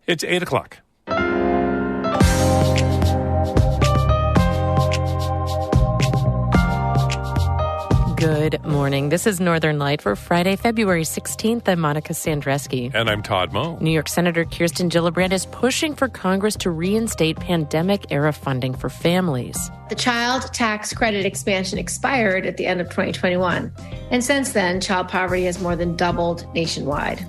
It's 8 o'clock. Good morning. This is Northern Light for Friday, February 16th. I'm Monica Sandreski. And I'm Todd Moe. New York Senator Kirsten Gillibrand is pushing for Congress to reinstate pandemic-era funding for families. The child tax credit expansion expired at the end of 2021. And since then, child poverty has more than doubled nationwide.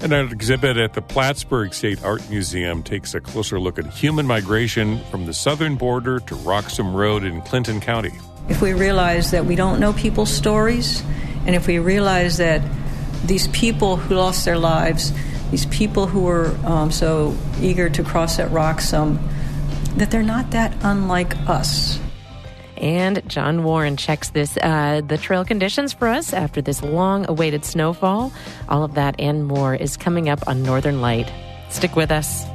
And an exhibit at the Plattsburgh State Art Museum takes a closer look at human migration from the southern border to Roxham Road in Clinton County. If we realize that we don't know people's stories, and if we realize that these people who lost their lives, these people who were so eager to cross at Roxham, that they're not that unlike us. And John Warren checks the trail conditions for us after this long-awaited snowfall. All of that and more is coming up on Northern Light. Stick with us.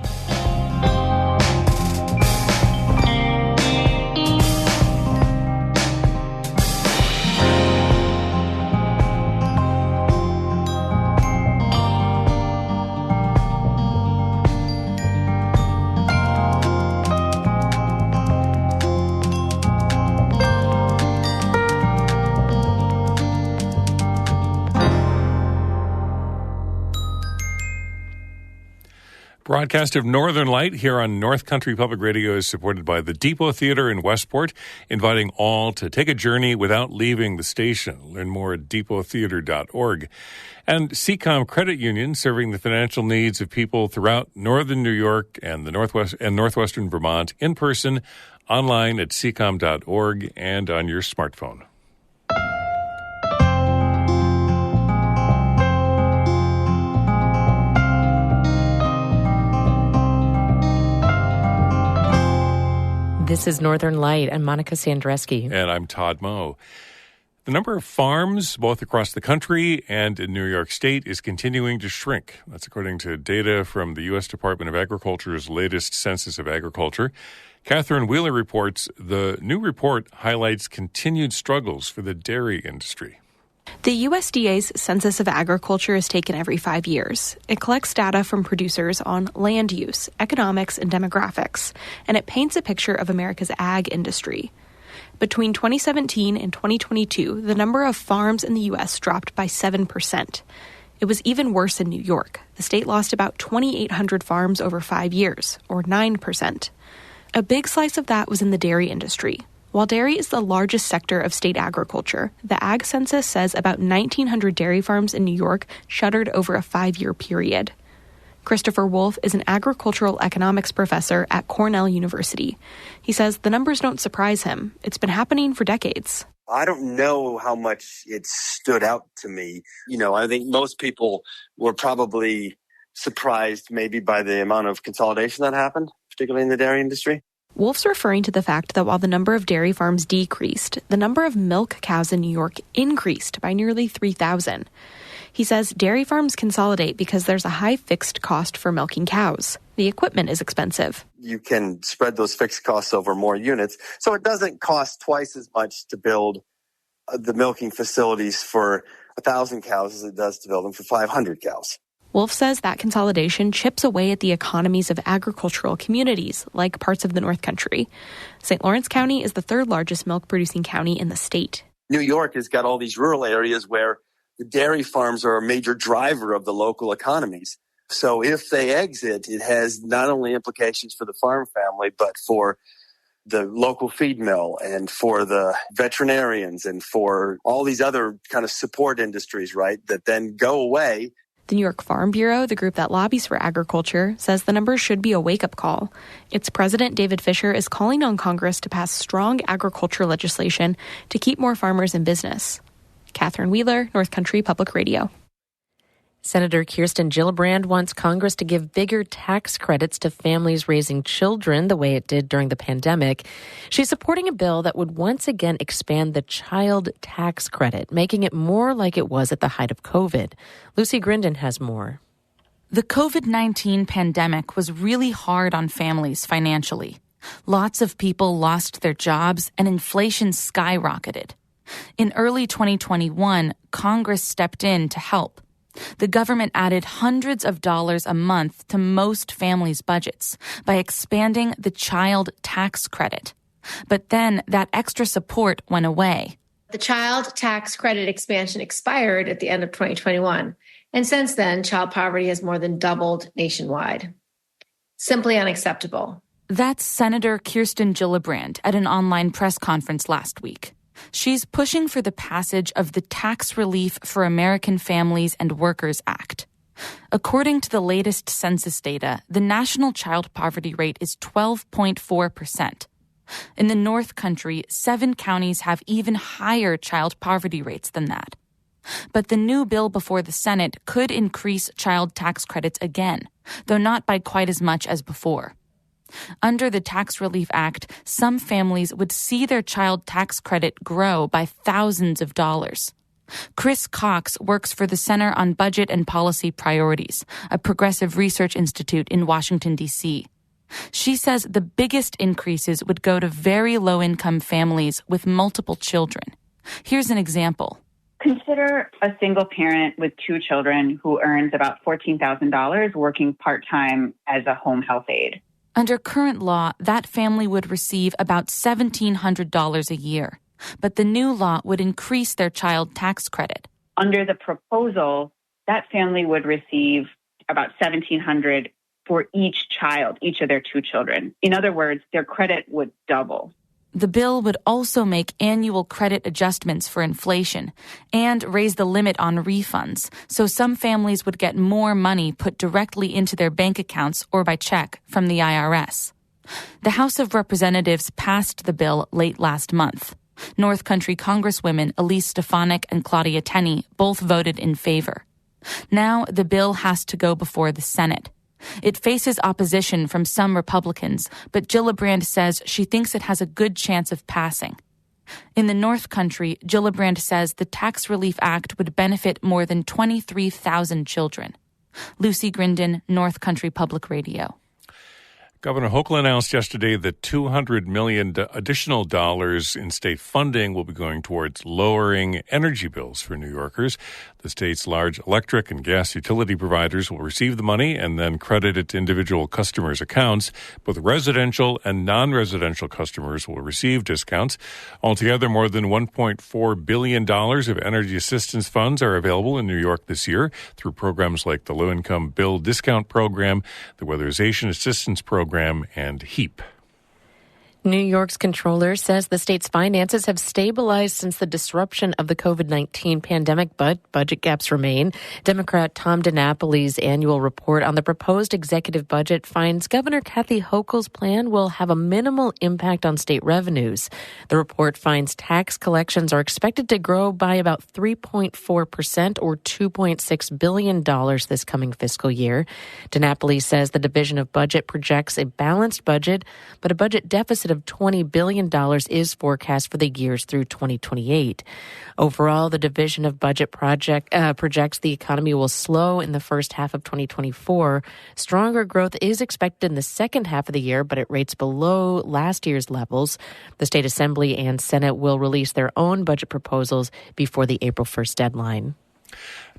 Broadcast of Northern Light here on North Country Public Radio is supported by the Depot Theater in Westport, inviting all to take a journey without leaving the station. Learn more at depottheater.org. And CCOM Credit Union, serving the financial needs of people throughout northern New York and the Northwest and northwestern Vermont, in person, online at ccom.org, and on your smartphone. This is Northern Light. I'm Monica Sandreski. And I'm Todd Moe. The number of farms, both across the country and in New York State, is continuing to shrink. That's according to data from the U.S. Department of Agriculture's latest Census of Agriculture. Catherine Wheeler reports the new report highlights continued struggles for the dairy industry. The USDA's Census of Agriculture is taken every 5 years. It collects data from producers on land use, economics, and demographics, and it paints a picture of America's ag industry. Between 2017 and 2022, the number of farms in the U.S. dropped by 7%. It was even worse in New York. The state lost about 2,800 farms over 5 years, or 9%. A big slice of that was in the dairy industry. While dairy is the largest sector of state agriculture, the Ag Census says about 1,900 dairy farms in New York shuttered over a 5-year period. Christopher Wolf is an agricultural economics professor at Cornell University. He says the numbers don't surprise him. It's been happening for decades. I don't know how much it stood out to me. I think most people were probably surprised maybe by the amount of consolidation that happened, particularly in the dairy industry. Wolf's referring to the fact that while the number of dairy farms decreased, the number of milk cows in New York increased by nearly 3,000. He says dairy farms consolidate because there's a high fixed cost for milking cows. The equipment is expensive. You can spread those fixed costs over more units, so it doesn't cost twice as much to build the milking facilities for 1,000 cows as it does to build them for 500 cows. Wolf says that consolidation chips away at the economies of agricultural communities, like parts of the North Country. St. Lawrence County is the third largest milk-producing county in the state. New York has got all these rural areas where the dairy farms are a major driver of the local economies. So if they exit, it has not only implications for the farm family, but for the local feed mill and for the veterinarians and for all these other kind of support industries, right, that then go away. The New York Farm Bureau, the group that lobbies for agriculture, says the numbers should be a wake-up call. Its president, David Fisher, is calling on Congress to pass strong agriculture legislation to keep more farmers in business. Catherine Wheeler, North Country Public Radio. Senator Kirsten Gillibrand wants Congress to give bigger tax credits to families raising children the way it did during the pandemic. She's supporting a bill that would once again expand the child tax credit, making it more like it was at the height of COVID. Lucy Grindon has more. The COVID-19 pandemic was really hard on families financially. Lots of people lost their jobs and inflation skyrocketed. In early 2021, Congress stepped in to help. The government added hundreds of dollars a month to most families' budgets by expanding the child tax credit. But then that extra support went away. The child tax credit expansion expired at the end of 2021. And since then, child poverty has more than doubled nationwide. Simply unacceptable. That's Senator Kirsten Gillibrand at an online press conference last week. She's pushing for the passage of the Tax Relief for American Families and Workers Act. According to the latest census data, the national child poverty rate is 12.4%. In the North Country, 7 counties have even higher child poverty rates than that. But the new bill before the Senate could increase child tax credits again, though not by quite as much as before. Under the Tax Relief Act, some families would see their child tax credit grow by thousands of dollars. Chris Cox works for the Center on Budget and Policy Priorities, a progressive research institute in Washington, D.C. She says the biggest increases would go to very low-income families with multiple children. Here's an example. Consider a single parent with 2 children who earns about $14,000 working part-time as a home health aide. Under current law, that family would receive about $1,700 a year. But the new law would increase their child tax credit. Under the proposal, that family would receive about $1,700 for each child, each of their 2 children. In other words, their credit would double. The bill would also make annual credit adjustments for inflation and raise the limit on refunds, so some families would get more money put directly into their bank accounts or by check from the IRS. The House of Representatives passed the bill late last month. North Country Congresswomen Elise Stefanik and Claudia Tenney both voted in favor. Now the bill has to go before the Senate. It faces opposition from some Republicans, but Gillibrand says she thinks it has a good chance of passing. In the North Country, Gillibrand says the Tax Relief Act would benefit more than 23,000 children. Lucy Grindon, North Country Public Radio. Governor Hochul announced yesterday that $200 million additional dollars in state funding will be going towards lowering energy bills for New Yorkers. The state's large electric and gas utility providers will receive the money and then credit it to individual customers' accounts. Both residential and non-residential customers will receive discounts. Altogether, more than $1.4 billion of energy assistance funds are available in New York this year through programs like the Low-Income Bill Discount Program, the Weatherization Assistance Program, and HEAP. New York's controller says the state's finances have stabilized since the disruption of the COVID-19 pandemic, but budget gaps remain. Democrat Tom DiNapoli's annual report on the proposed executive budget finds Governor Kathy Hochul's plan will have a minimal impact on state revenues. The report finds tax collections are expected to grow by about 3.4% or $2.6 billion this coming fiscal year. DiNapoli says the Division of Budget projects a balanced budget, but a budget deficit of $20 billion is forecast for the years through 2028. Overall, the Division of Budget projects the economy will slow in the first half of 2024. Stronger growth is expected in the second half of the year, but at rates below last year's levels. The State Assembly and Senate will release their own budget proposals before the April 1st deadline.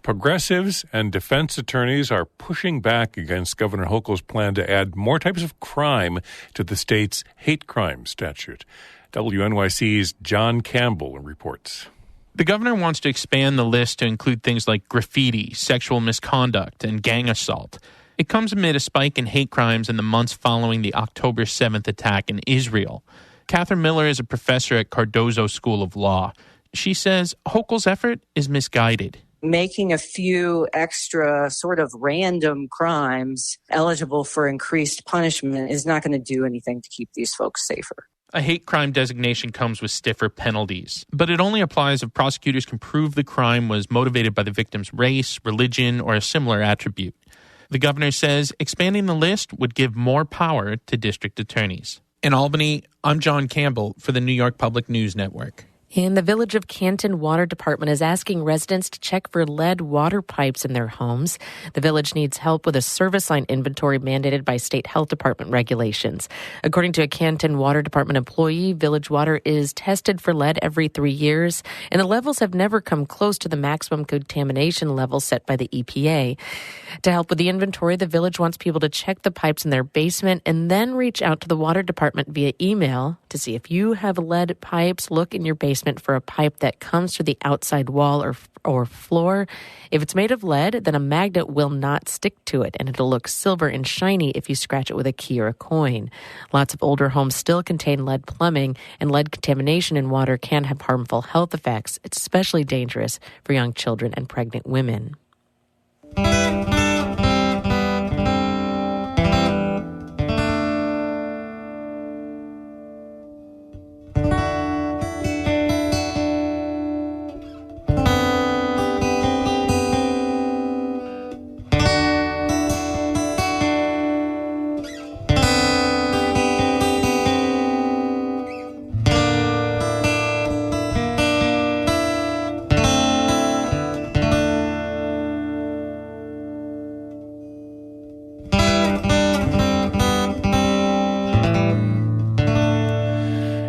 Progressives and defense attorneys are pushing back against Governor Hochul's plan to add more types of crime to the state's hate crime statute. WNYC's John Campbell reports. The governor wants to expand the list to include things like graffiti, sexual misconduct, and gang assault. It comes amid a spike in hate crimes in the months following the October 7th attack in Israel. Catherine Miller is a professor at Cardozo School of Law. She says Hochul's effort is misguided. Making a few extra sort of random crimes eligible for increased punishment is not going to do anything to keep these folks safer. A hate crime designation comes with stiffer penalties, but it only applies if prosecutors can prove the crime was motivated by the victim's race, religion, or a similar attribute. The governor says expanding the list would give more power to district attorneys. In Albany, I'm John Campbell for the New York Public News Network. And the Village of Canton Water Department is asking residents to check for lead water pipes in their homes. The village needs help with a service line inventory mandated by state health department regulations. According to a Canton Water Department employee, village water is tested for lead every 3 years, and the levels have never come close to the maximum contamination level set by the EPA. To help with the inventory, the village wants people to check the pipes in their basement and then reach out to the water department via email to see if you have lead pipes. Look in your basement for a pipe that comes through the outside wall or floor. If it's made of lead, then a magnet will not stick to it, and it'll look silver and shiny if you scratch it with a key or a coin. Lots of older homes still contain lead plumbing, and lead contamination in water can have harmful health effects. It's especially dangerous for young children and pregnant women.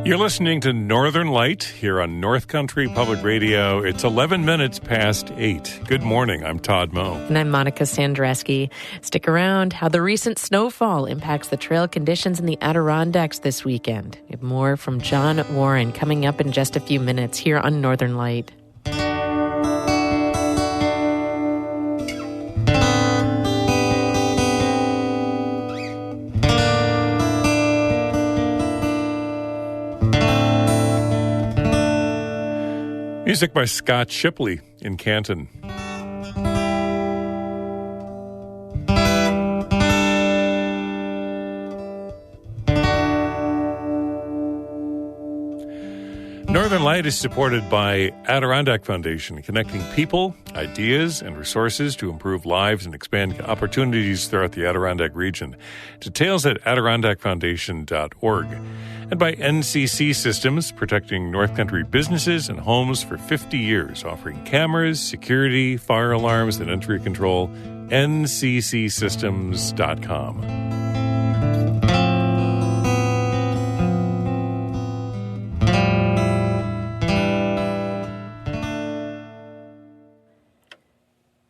You're listening to Northern Light here on North Country Public Radio. It's 11 minutes past 8. Good morning. I'm Todd Moe. And I'm Monica Sandreski. Stick around. How the recent snowfall impacts the trail conditions in the Adirondacks this weekend. We have more from John Warren coming up in just a few minutes here on Northern Light. Music by Scott Shipley in Canton. Northern Light is supported by Adirondack Foundation, connecting people, ideas, and resources to improve lives and expand opportunities throughout the Adirondack region. Details at adirondackfoundation.org. And by NCC Systems, protecting North Country businesses and homes for 50 years, offering cameras, security, fire alarms, and entry control. nccsystems.com.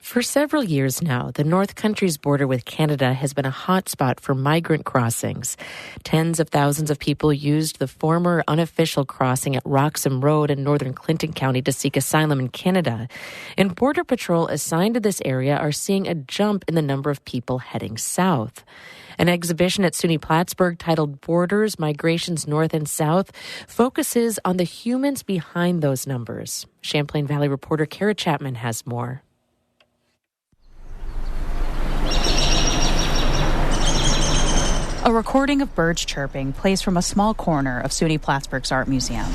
For several years now, the North Country's border with Canada has been a hotspot for migrant crossings. Tens of thousands of people used the former unofficial crossing at Roxham Road in northern Clinton County to seek asylum in Canada. And Border Patrol assigned to this area are seeing a jump in the number of people heading south. An exhibition at SUNY Plattsburgh titled Borders, Migrations North and South focuses on the humans behind those numbers. Champlain Valley reporter Kara Chapman has more. A recording of birds chirping plays from a small corner of SUNY Plattsburgh's Art Museum.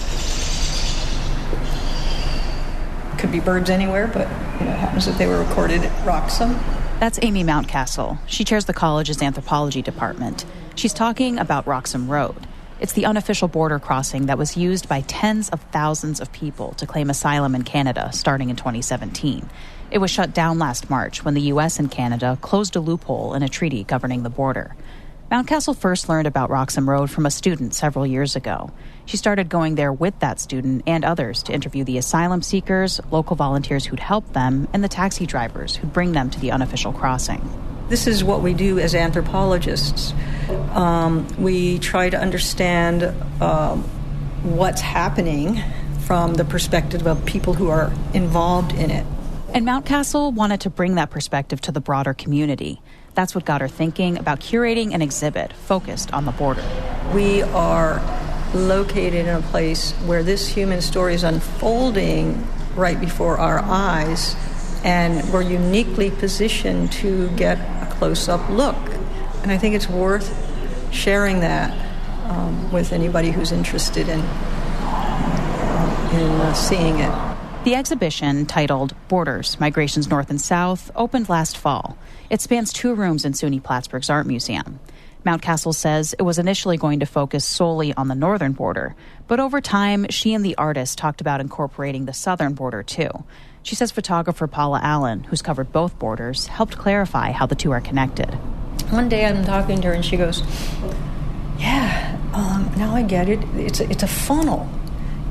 Could be birds anywhere, but it happens that they were recorded at Roxham. That's Amy Mountcastle. She chairs the college's anthropology department. She's talking about Roxham Road. It's the unofficial border crossing that was used by tens of thousands of people to claim asylum in Canada starting in 2017. It was shut down last March when the U.S. and Canada closed a loophole in a treaty governing the border. Mountcastle first learned about Roxham Road from a student several years ago. She started going there with that student and others to interview the asylum seekers, local volunteers who'd help them, and the taxi drivers who'd bring them to the unofficial crossing. This is what we do as anthropologists. We try to understand what's happening from the perspective of people who are involved in it. And Mountcastle wanted to bring that perspective to the broader community. That's what got her thinking about curating an exhibit focused on the border. We are located in a place where this human story is unfolding right before our eyes, and we're uniquely positioned to get a close-up look. And I think it's worth sharing that with anybody who's interested in seeing it. The exhibition, titled Borders, Migrations North and South, opened last fall. It spans 2 rooms in SUNY Plattsburgh's Art Museum. Mountcastle says it was initially going to focus solely on the northern border, but over time, she and the artist talked about incorporating the southern border too. She says photographer Paula Allen, who's covered both borders, helped clarify how the two are connected. One day I'm talking to her and she goes, yeah, now I get it. It's a funnel.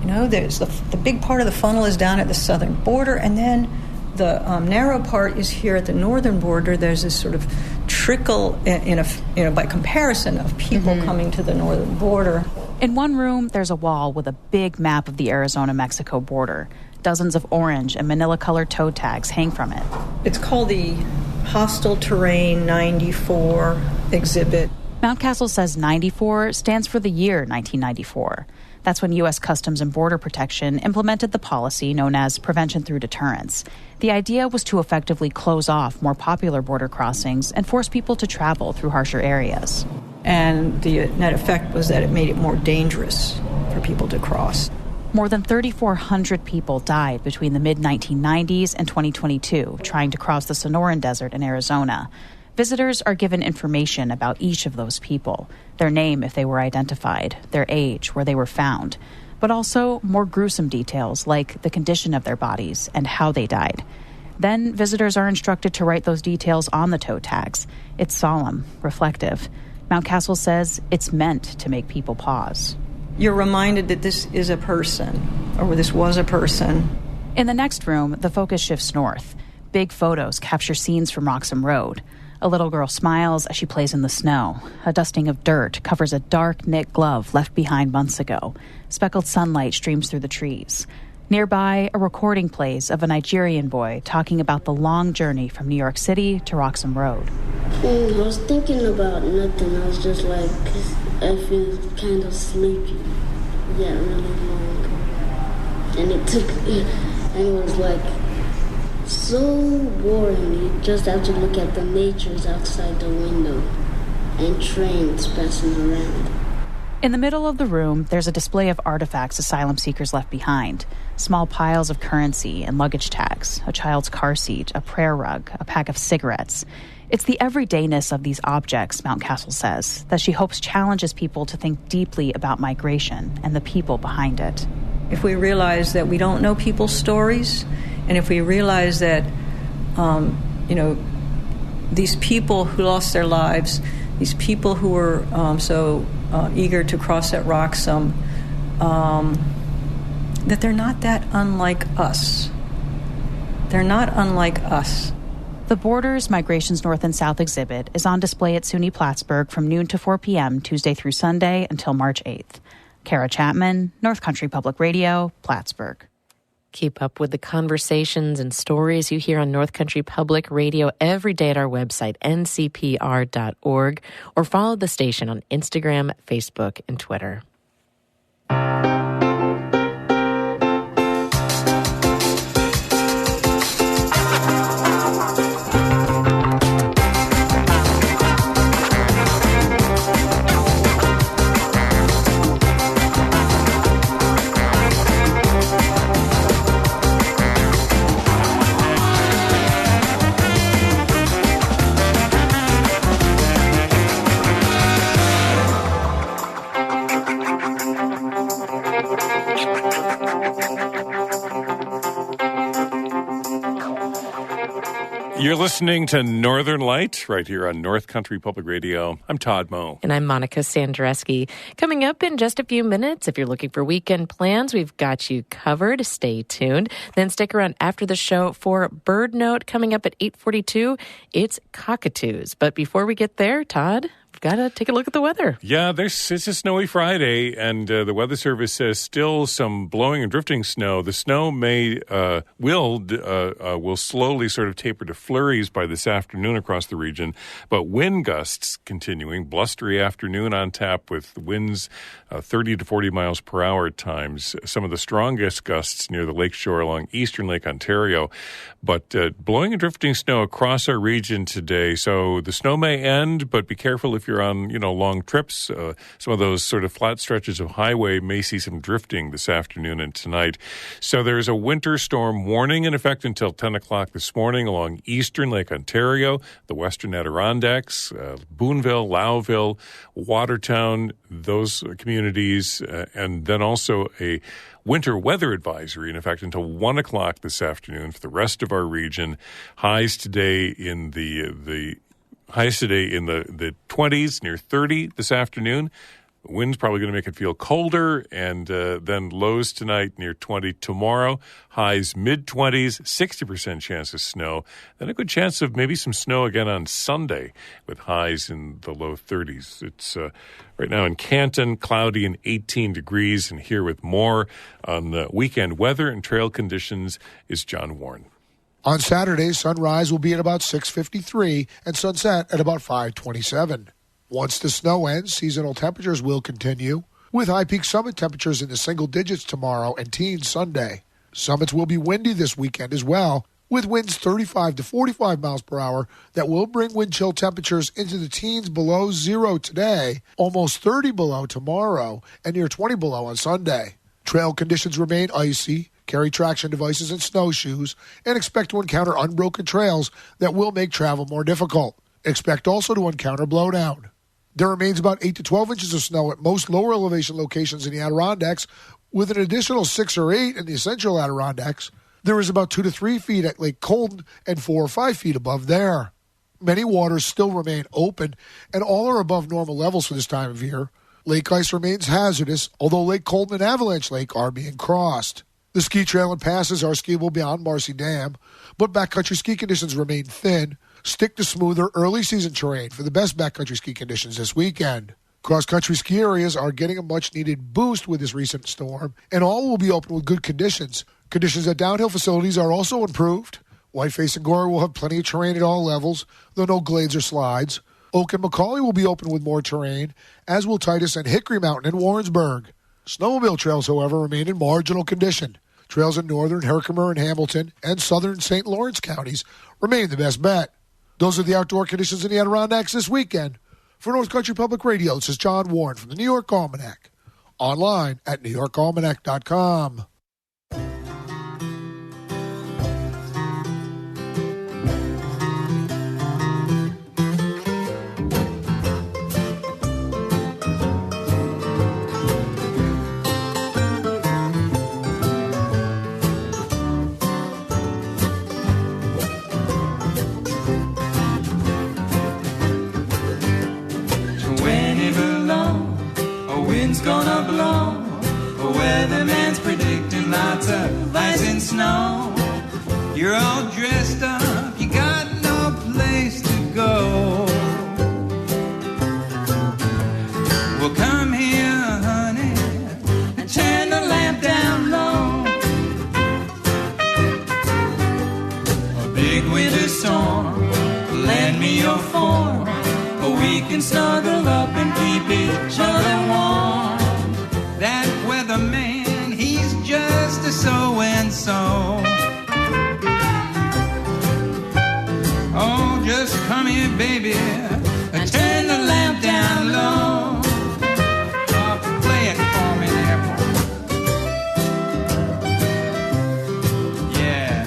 You know, there's the big part of the funnel is down at the southern border, and then the narrow part is here at the northern border. There's this sort of trickle by comparison of people coming to the northern border. In one room, there's a wall with a big map of the Arizona-Mexico border. Dozens of orange and manila-colored toe tags hang from it. It's called the Hostile Terrain 94 exhibit. Mountcastle says 94 stands for the year 1994. That's when U.S. Customs and Border Protection implemented the policy known as prevention through deterrence. The idea was to effectively close off more popular border crossings and force people to travel through harsher areas. And the net effect was that it made it more dangerous for people to cross. More than 3,400 people died between the mid-1990s and 2022 trying to cross the Sonoran Desert in Arizona. Visitors are given information about each of those people, their name if they were identified, their age, where they were found, but also more gruesome details like the condition of their bodies and how they died. Then visitors are instructed to write those details on the toe tags. It's solemn, reflective. Mountcastle says it's meant to make people pause. You're reminded that this is a person, or this was a person. In the next room, the focus shifts north. Big photos capture scenes from Roxham Road. A little girl smiles as she plays in the snow. A dusting of dirt covers a dark knit glove left behind months ago. Speckled sunlight streams through the trees. Nearby, a recording plays of a Nigerian boy talking about the long journey from New York City to Roxham Road. I was thinking about nothing. I was just like, I feel kind of sleepy. Yeah, really long. And it was like so boring. You just have to look at the natures outside the window and trains passing around. In the middle of the room, there's a display of artifacts asylum seekers left behind. Small piles of currency and luggage tags, a child's car seat, a prayer rug, a pack of cigarettes. It's the everydayness of these objects, Mountcastle says, that she hopes challenges people to think deeply about migration and the people behind it. If we realize that we don't know people's stories, and if we realize that, these people who lost their lives, these people who were so eager to cross at Roxham, that they're not that unlike us. They're not unlike us. The Borders Migrations North and South exhibit is on display at SUNY Plattsburgh from noon to 4 p.m. Tuesday through Sunday until March 8th. Kara Chapman, North Country Public Radio, Plattsburgh. Keep up with the conversations and stories you hear on North Country Public Radio every day at our website, ncpr.org, or follow the station on Instagram, Facebook, and Twitter. You're listening to Northern Light right here on North Country Public Radio. I'm Todd Moe. And I'm Monica Sandreski. Coming up in just a few minutes, if you're looking for weekend plans, we've got you covered. Stay tuned. Then stick around after the show for Bird Note coming up at 8:42. It's cockatoos. But before we get there, Todd, we've got to take a look at the weather. Yeah, it's a snowy Friday, and the Weather Service says still some blowing and drifting snow. The snow will slowly sort of taper to flurries by this afternoon across the region, but wind gusts continuing. Blustery afternoon on tap with winds 30 to 40 miles per hour at times. Some of the strongest gusts near the lakeshore along eastern Lake Ontario, but blowing and drifting snow across our region today. So the snow may end, but be careful if you're on, long trips, some of those sort of flat stretches of highway may see some drifting this afternoon and tonight. So there's a winter storm warning in effect until 10 o'clock this morning along eastern Lake Ontario, the western Adirondacks, Boonville, Lowville, Watertown, those communities, and then also a winter weather advisory in effect until 1 o'clock this afternoon for the rest of our region. Highs today in the 20s, near 30 this afternoon. The wind's probably going to make it feel colder, and then lows tonight near 20 tomorrow. Highs mid-20s, 60% chance of snow. Then a good chance of maybe some snow again on Sunday with highs in the low 30s. It's right now in Canton, cloudy and 18 degrees. And here with more on the weekend weather and trail conditions is John Warren. On Saturday, sunrise will be at about 6:53 and sunset at about 5:27. Once the snow ends, seasonal temperatures will continue, with high peak summit temperatures in the single digits tomorrow and teens Sunday. Summits will be windy this weekend as well, with winds 35 to 45 miles per hour that will bring wind chill temperatures into the teens below zero today, almost 30 below tomorrow, and near 20 below on Sunday. Trail conditions remain icy. Carry traction devices and snowshoes, and expect to encounter unbroken trails that will make travel more difficult. Expect also to encounter blowdown. There remains about 8 to 12 inches of snow at most lower elevation locations in the Adirondacks, with an additional 6 or 8 in the central Adirondacks. There is about 2 to 3 feet at Lake Colton and 4 or 5 feet above there. Many waters still remain open, and all are above normal levels for this time of year. Lake ice remains hazardous, although Lake Colton and Avalanche Lake are being crossed. The ski trail and passes are skiable beyond Marcy Dam, but backcountry ski conditions remain thin. Stick to smoother early season terrain for the best backcountry ski conditions this weekend. Cross-country ski areas are getting a much-needed boost with this recent storm, and all will be open with good conditions. Conditions at downhill facilities are also improved. Whiteface and Gore will have plenty of terrain at all levels, though no glades or slides. Oak and Macaulay will be open with more terrain, as will Titus and Hickory Mountain in Warrensburg. Snowmobile trails, however, remain in marginal condition. Trails in northern Herkimer and Hamilton and southern St. Lawrence counties remain the best bet. Those are the outdoor conditions in the Adirondacks this weekend. For North Country Public Radio, this is John Warren from the New York Almanac. Online at newyorkalmanac.com. Gonna blow. The weatherman's predicting lots of ice and snow. You're all dressed up, you got no place to go. Well, come here, honey, and turn the lamp down low. A big winter storm, lend me your form. We can snuggle up and keep each other warm. That weatherman, he's just a so-and-so. Oh, just come here, baby, and turn the lamp down low. Oh, play it for me there, boy. Yeah.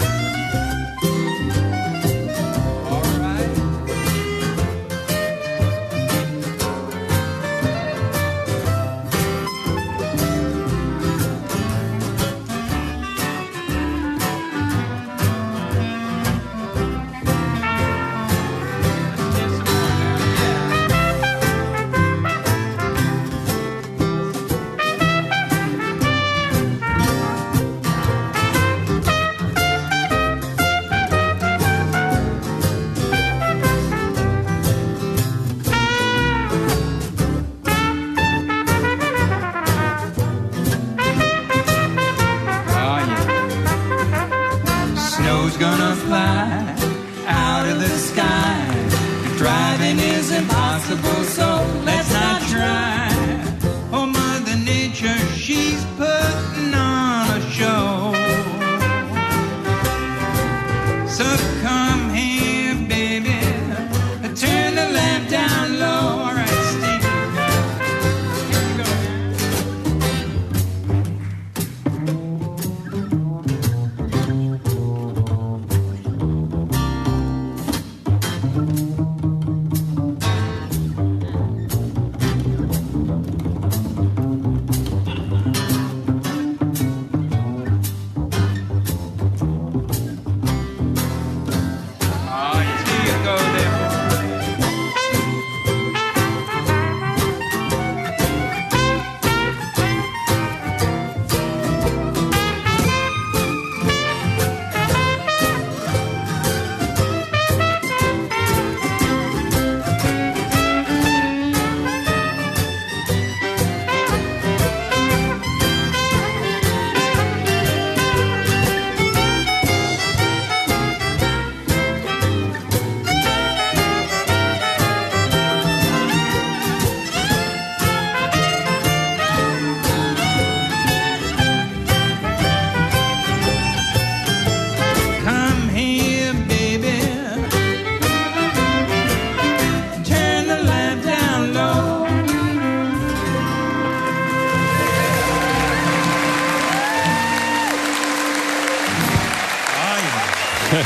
All right.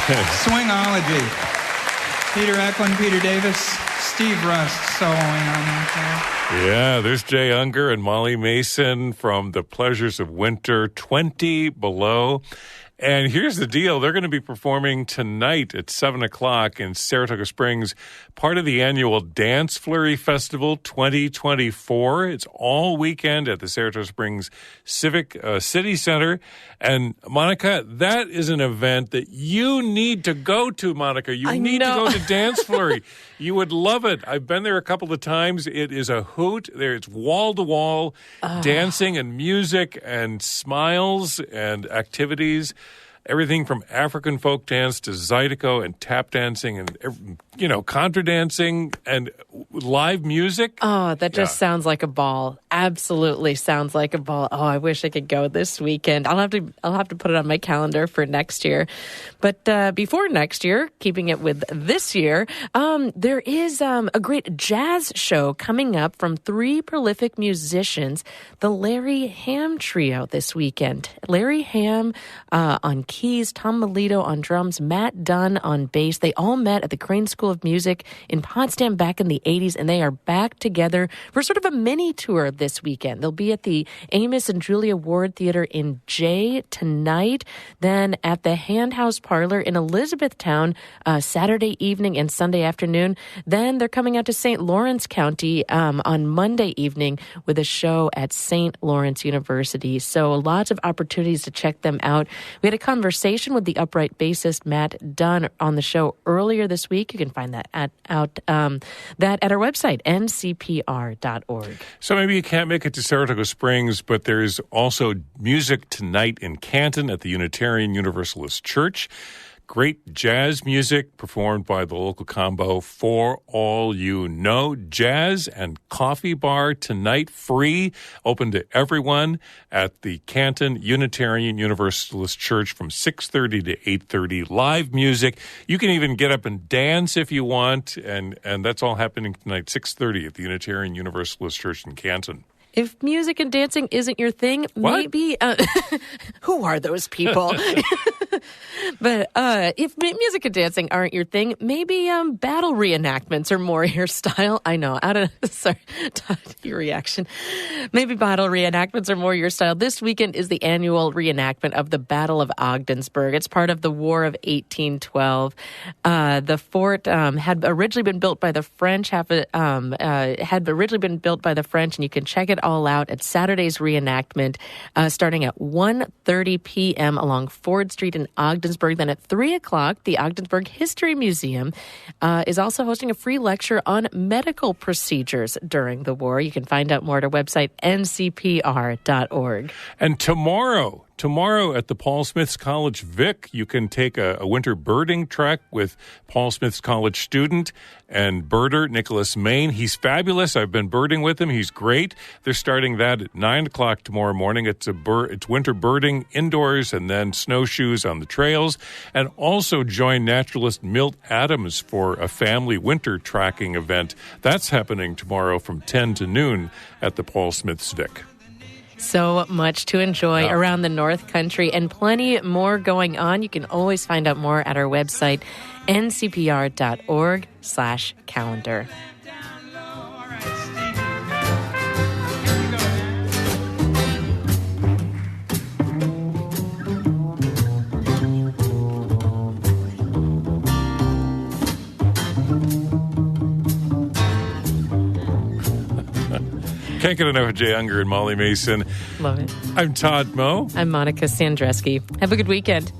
Swingology. Peter Eklund, Peter Davis, Steve Rust, soloing on that there. Yeah, there's Jay Unger and Molly Mason from The Pleasures of Winter, 20 Below. And here's the deal. They're going to be performing tonight at 7 o'clock in Saratoga Springs, part of the annual Dance Flurry Festival 2024. It's all weekend at the Saratoga Springs Civic City Center. And, Monica, that is an event that you need to go to, Monica. You need to go to Dance Flurry. You would love it. I've been there a couple of times. It is a hoot. It's wall-to-wall dancing and music and smiles and activities. Everything from African folk dance to Zydeco and tap dancing and, contra dancing and live music. Oh, that just sounds like a ball. Absolutely sounds like a ball. Oh, I wish I could go this weekend. I'll have to put it on my calendar for next year. But before next year, keeping it with this year, there is a great jazz show coming up from 3 prolific musicians, the Larry Hamm Trio, this weekend. Larry Hamm on keys, Tom Melito on drums, Matt Dunn on bass. They all met at the Crane School of Music in Potsdam back in the 80s, and they are back together for sort of a mini tour this weekend. They'll be at the Amos and Julia Ward Theater in Jay tonight, then at the Hand House Parlor in Elizabethtown Saturday evening and Sunday afternoon. Then they're coming out to St. Lawrence County on Monday evening with a show at St. Lawrence University. So lots of opportunities to check them out. We had a conversation with the upright bassist Matt Dunn on the show earlier this week. You can find that at our website, ncpr.org. So maybe you can't make it to Saratoga Springs, but there's also music tonight in Canton at the Unitarian Universalist Church. Great jazz music performed by the local combo For All You Know. Jazz and coffee bar tonight, free, open to everyone at the Canton Unitarian Universalist Church from 6:30 to 8:30. Live music. You can even get up and dance if you want, and that's all happening tonight, 6:30 at the Unitarian Universalist Church in Canton. If music and dancing isn't your thing, maybe... who are those people? But if music and dancing aren't your thing, maybe battle reenactments are more your style. I know. Sorry, Todd, your reaction. Maybe battle reenactments are more your style. This weekend is the annual reenactment of the Battle of Ogdensburg. It's part of the War of 1812. The fort had originally been built by the French, and you can check it all out at Saturday's reenactment, starting at 1:30 p.m. along Ford Street in Ogdensburg. Then at 3 o'clock, the Ogdensburg History Museum is also hosting a free lecture on medical procedures during the war. You can find out more at our website, ncpr.org. And tomorrow at the Paul Smiths College Vic, you can take a winter birding trek with Paul Smiths College student and birder Nicholas Main. He's fabulous. I've been birding with him. He's great. They're starting that at 9 o'clock tomorrow morning. It's winter birding indoors and then snowshoes on the trails. And also join naturalist Milt Adams for a family winter tracking event. That's happening tomorrow from 10 to noon at the Paul Smiths Vic. So much to enjoy around the North Country and plenty more going on. You can always find out more at our website, ncpr.org/calendar. Can't get enough of Jay Unger and Molly Mason. Love it. I'm Todd Moe. I'm Monica Sandreski. Have a good weekend.